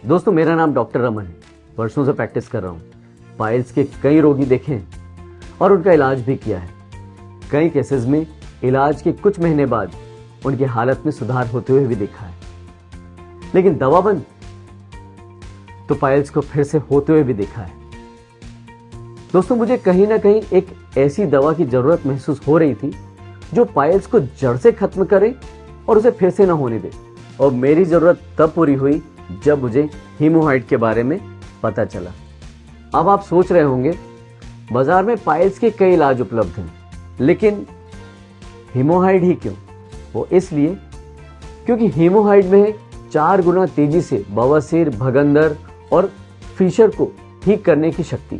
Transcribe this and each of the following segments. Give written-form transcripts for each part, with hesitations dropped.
दोस्तों, मेरा नाम डॉक्टर रमन है। वर्षों से प्रैक्टिस कर रहा हूँ। पाइल्स के कई रोगी देखे हैं और उनका इलाज भी किया है। कई केसेस में इलाज के कुछ महीने बाद उनकी हालत में सुधार होते हुए भी देखा है। लेकिन दवा बंद तो पाइल्स को फिर से होते हुए भी देखा है। दोस्तों, मुझे कहीं ना कहीं एक ऐसी दवा की जरूरत महसूस हो रही थी जो पाइल्स को जड़ से खत्म करे और उसे फिर से ना होने दे। और मेरी जरूरत तब पूरी हुई जब मुझे हीमोहाइड के बारे में पता चला। अब आप सोच रहे होंगे, बाजार में पाइल्स के कई इलाज उपलब्ध हैं, लेकिन हीमोहाइड ही क्यों? वो इसलिए क्योंकि हीमोहाइड में 4 गुना तेजी से बवासीर, भगंदर और फिशर को ठीक करने की शक्ति,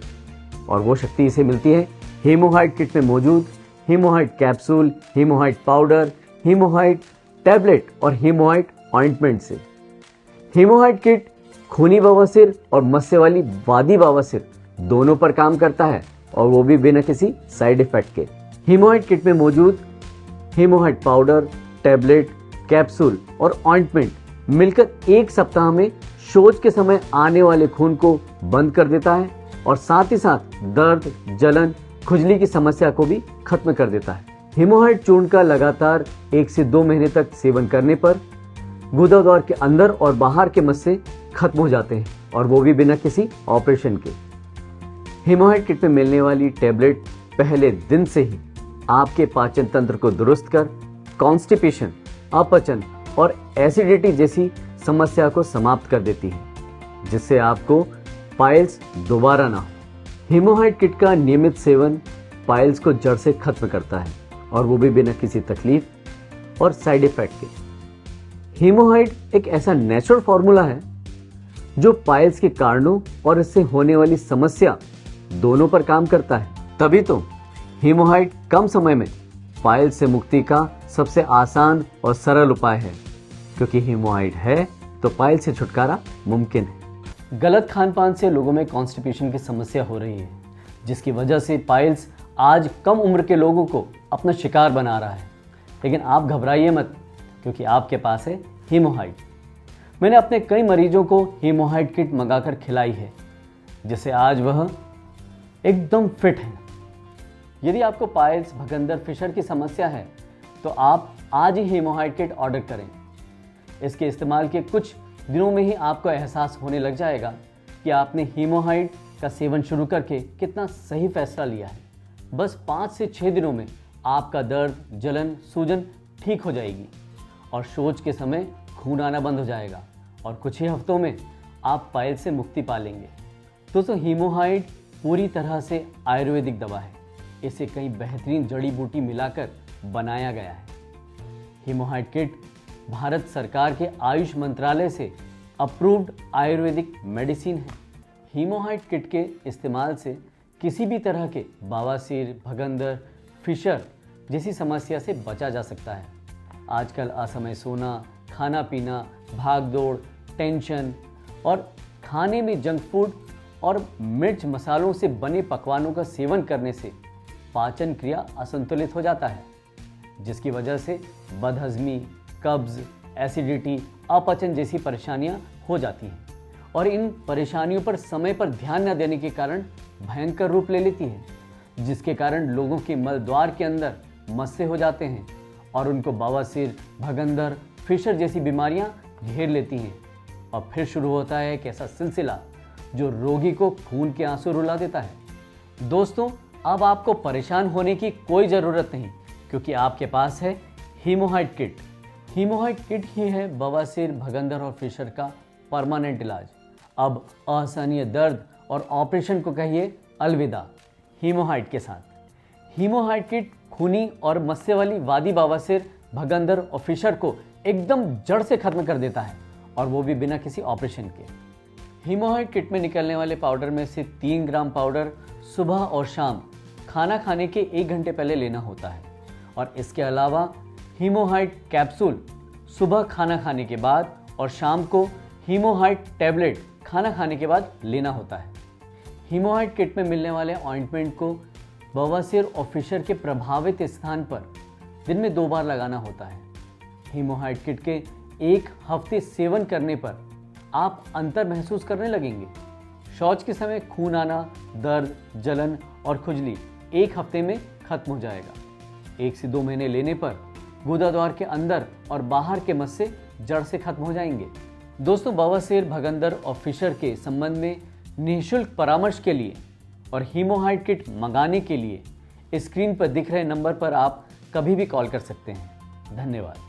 और वो शक्ति इसे मिलती है हीमोहाइड किट में मौजूद हीमोहाइड कैप्सूल, हीमोहाइड पाउडर, हीमोहाइड टैबलेट और हीमोहाइड ऑइंटमेंट से। हीमोहाइड किट खूनी बवासीर और मस्से वाली वादी बवासीर दोनों पर काम करता है, और वो भी बिना किसी साइड इफेक्ट के। हीमोहाइड किट में मौजूद हीमोहाइड पाउडर, टैबलेट, कैप्सूल और ऑइंटमेंट मिलकर 1 सप्ताह में शौच के समय आने वाले खून को बंद कर देता है और साथ ही साथ दर्द, जलन, खुजली की समस्या को भी खत्म कर देता है। हीमोहाइड चूर्ण का लगातार 1 से 2 महीने तक सेवन करने पर गुदाद्वार के अंदर और बाहर के मस्से खत्म हो जाते हैं, और वो भी बिना किसी ऑपरेशन के। हीमोहाइड किट में मिलने वाली टैबलेट पहले दिन से ही आपके पाचन तंत्र को दुरुस्त कर कॉन्स्टिपेशन, अपचन और एसिडिटी जैसी समस्या को समाप्त कर देती है, जिससे आपको पाइल्स दोबारा ना हो। हीमोहाइड किट का नियमित सेवन पाइल्स को जड़ से खत्म करता है, और वो भी बिना किसी तकलीफ और साइड इफेक्ट के। हीमोहाइड एक ऐसा नेचुरल फॉर्मूला है जो पाइल्स के कारणों और इससे होने वाली समस्या दोनों पर काम करता है। तभी तो हीमोहाइड कम समय में पाइल्स से मुक्ति का सबसे आसान और सरल उपाय है, क्योंकि हीमोहाइड है तो पाइल्स से छुटकारा मुमकिन है। गलत खान पान से लोगों में कॉन्स्टिपेशन की समस्या हो रही है, जिसकी वजह से पाइल्स आज कम उम्र के लोगों को अपना शिकार बना रहा है। लेकिन आप घबराइए मत, क्योंकि आपके पास है हीमोहाइड। मैंने अपने कई मरीजों को हीमोहाइड किट मंगाकर खिलाई है, जिससे आज वह एकदम फिट हैं। यदि आपको पाइल्स, भगंदर, फिशर की समस्या है तो आप आज ही हीमोहाइड किट ऑर्डर करें। इसके इस्तेमाल के कुछ दिनों में ही आपको एहसास होने लग जाएगा कि आपने हीमोहाइड का सेवन शुरू करके कितना सही फैसला लिया है। बस 5 से 6 दिनों में आपका दर्द, जलन, सूजन ठीक हो जाएगी और शौच के समय खून आना बंद हो जाएगा, और कुछ ही हफ्तों में आप पाइल्स से मुक्ति पा लेंगे। दोस्तों, हीमोहाइड पूरी तरह से आयुर्वेदिक दवा है। इसे कई बेहतरीन जड़ी बूटी मिलाकर बनाया गया है। हीमोहाइड किट भारत सरकार के आयुष मंत्रालय से अप्रूव्ड आयुर्वेदिक मेडिसिन है। हीमोहाइड किट के इस्तेमाल से किसी भी तरह के बवासीर, भगंदर, फिशर जैसी समस्या से बचा जा सकता है। आजकल असमय सोना, खाना पीना, भाग दौड़, टेंशन और खाने में जंक फूड और मिर्च मसालों से बने पकवानों का सेवन करने से पाचन क्रिया असंतुलित हो जाता है, जिसकी वजह से बदहजमी, कब्ज, एसिडिटी, अपचन जैसी परेशानियां हो जाती हैं, और इन परेशानियों पर समय पर ध्यान न देने के कारण भयंकर रूप ले लेती है, जिसके कारण लोगों के मल द्वार के अंदर मस्से हो जाते हैं और उनको बवासीर, भगंदर, फिशर जैसी बीमारियां घेर लेती हैं। और फिर शुरू होता है एक ऐसा सिलसिला जो रोगी को खून के आंसू रुला देता है। दोस्तों, अब आपको परेशान होने की कोई ज़रूरत नहीं, क्योंकि आपके पास है हीमोहाइड किट। हीमोहाइड किट ही है बवासीर, भगंदर और फिशर का परमानेंट इलाज। अब असहनीय दर्द और ऑपरेशन को कहिए अलविदा हीमोहाइड के साथ। हीमोहाइड किट खूनी और मस्से वाली वादी बवासीर, भगंदर और फिशर को एकदम जड़ से खत्म कर देता है, और वो भी बिना किसी ऑपरेशन के। हीमोहाइड किट में निकलने वाले पाउडर में से 3 ग्राम पाउडर सुबह और शाम खाना खाने के 1 घंटे पहले लेना होता है, और इसके अलावा हीमोहाइड कैप्सूल सुबह खाना खाने के बाद और शाम को हीमोहाइड टैबलेट खाना खाने के बाद लेना होता है। हीमोहाइड किट में मिलने वाले ऑइंटमेंट को बवासीर और फिशर के प्रभावित स्थान पर दिन में 2 बार लगाना होता है। हीमोहाइड किट के 1 हफ्ते सेवन करने पर आप अंतर महसूस करने लगेंगे। शौच के समय खून आना, दर्द, जलन और खुजली 1 हफ्ते में खत्म हो जाएगा। 1 से 2 महीने लेने पर गुदाद्वार के अंदर और बाहर के मस्से जड़ से खत्म हो जाएंगे। दोस्तों, बवासीर, भगंदर और फिशर के संबंध में निःशुल्क परामर्श के लिए और हीमोहाइड किट मंगाने के लिए स्क्रीन पर दिख रहे नंबर पर आप कभी भी कॉल कर सकते हैं। धन्यवाद।